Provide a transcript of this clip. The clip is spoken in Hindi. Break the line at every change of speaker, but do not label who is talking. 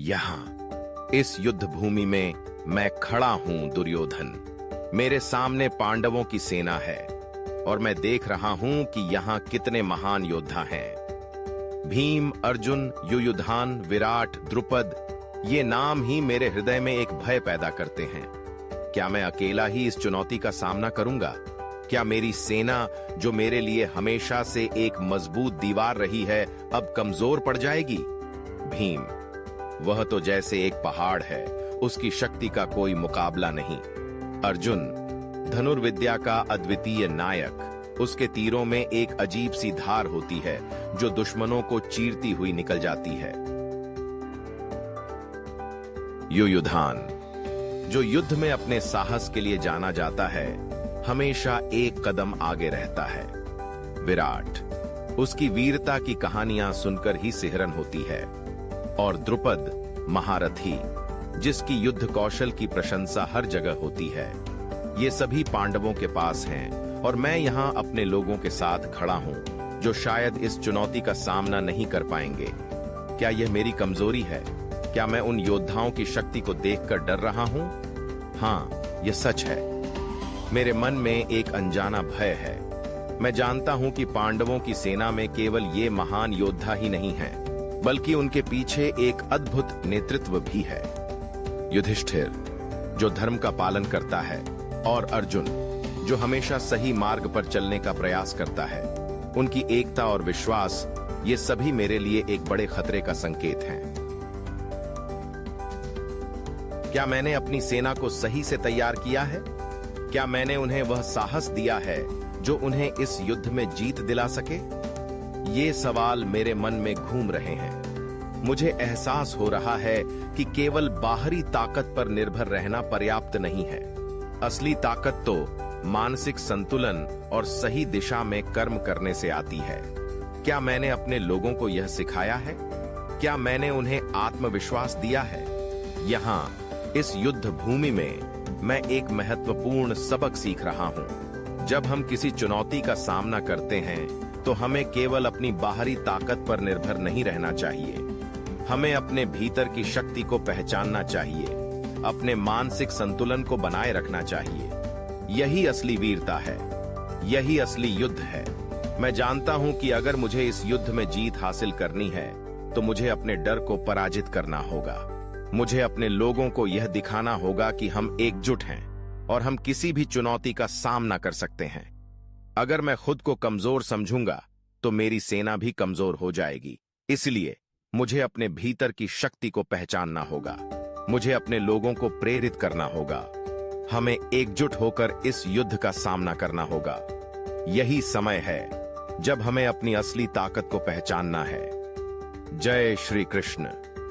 यहाँ इस युद्ध भूमि में मैं खड़ा हूं दुर्योधन। मेरे सामने पांडवों की सेना है और मैं देख रहा हूं कि यहाँ कितने महान योद्धा हैं। भीम, अर्जुन, युयुधान, विराट, द्रुपद, ये नाम ही मेरे हृदय में एक भय पैदा करते हैं। क्या मैं अकेला ही इस चुनौती का सामना करूंगा? क्या मेरी सेना, जो मेरे लिए हमेशा से एक मजबूत दीवार रही है, अब कमजोर पड़ जाएगी? भीम, वह तो जैसे एक पहाड़ है, उसकी शक्ति का कोई मुकाबला नहीं। अर्जुन, धनुर्विद्या का अद्वितीय नायक, उसके तीरों में एक अजीब सी धार होती है जो दुश्मनों को चीरती हुई निकल जाती है। युयुधान, जो युद्ध में अपने साहस के लिए जाना जाता है, हमेशा एक कदम आगे रहता है। विराट, उसकी वीरता की कहानियां सुनकर ही सिहरन होती है। और द्रुपद, महारथी, जिसकी युद्ध कौशल की प्रशंसा हर जगह होती है। ये सभी पांडवों के पास हैं और मैं यहाँ अपने लोगों के साथ खड़ा हूँ, जो शायद इस चुनौती का सामना नहीं कर पाएंगे। क्या यह मेरी कमजोरी है? क्या मैं उन योद्धाओं की शक्ति को देखकर डर रहा हूँ? हाँ, यह सच है। मेरे मन में एक अनजाना भय है। मैं जानता हूं कि पांडवों की सेना में केवल ये महान योद्धा ही नहीं हैं, बल्कि उनके पीछे एक अद्भुत नेतृत्व भी है। युधिष्ठिर, जो धर्म का पालन करता है, और अर्जुन, जो हमेशा सही मार्ग पर चलने का प्रयास करता है। उनकी एकता और विश्वास, ये सभी मेरे लिए एक बड़े खतरे का संकेत हैं। क्या मैंने अपनी सेना को सही से तैयार किया है? क्या मैंने उन्हें वह साहस दिया है जो उन्हें इस युद्ध में जीत दिला सके? ये सवाल मेरे मन में घूम रहे हैं। मुझे एहसास हो रहा है कि केवल बाहरी ताकत पर निर्भर रहना पर्याप्त नहीं है। असली ताकत तो मानसिक संतुलन और सही दिशा में कर्म करने से आती है। क्या मैंने अपने लोगों को यह सिखाया है? क्या मैंने उन्हें आत्मविश्वास दिया है? यहाँ इस युद्ध भूमि में मैं एक महत्वपूर्ण सबक सीख रहा हूं। जब हम किसी चुनौती का सामना करते हैं, तो हमें केवल अपनी बाहरी ताकत पर निर्भर नहीं रहना चाहिए। हमें अपने भीतर की शक्ति को पहचानना चाहिए, अपने मानसिक संतुलन को बनाए रखना चाहिए। यही असली वीरता है, यही असली युद्ध है। मैं जानता हूं कि अगर मुझे इस युद्ध में जीत हासिल करनी है, तो मुझे अपने डर को पराजित करना होगा। मुझे अपने लोगों को यह दिखाना होगा कि हम एकजुट हैं और हम किसी भी चुनौती का सामना कर सकते हैं। अगर मैं खुद को कमजोर समझूंगा, तो मेरी सेना भी कमजोर हो जाएगी। इसलिए मुझे अपने भीतर की शक्ति को पहचानना होगा। मुझे अपने लोगों को प्रेरित करना होगा। हमें एकजुट होकर इस युद्ध का सामना करना होगा। यही समय है जब हमें अपनी असली ताकत को पहचानना है। जय श्री कृष्ण।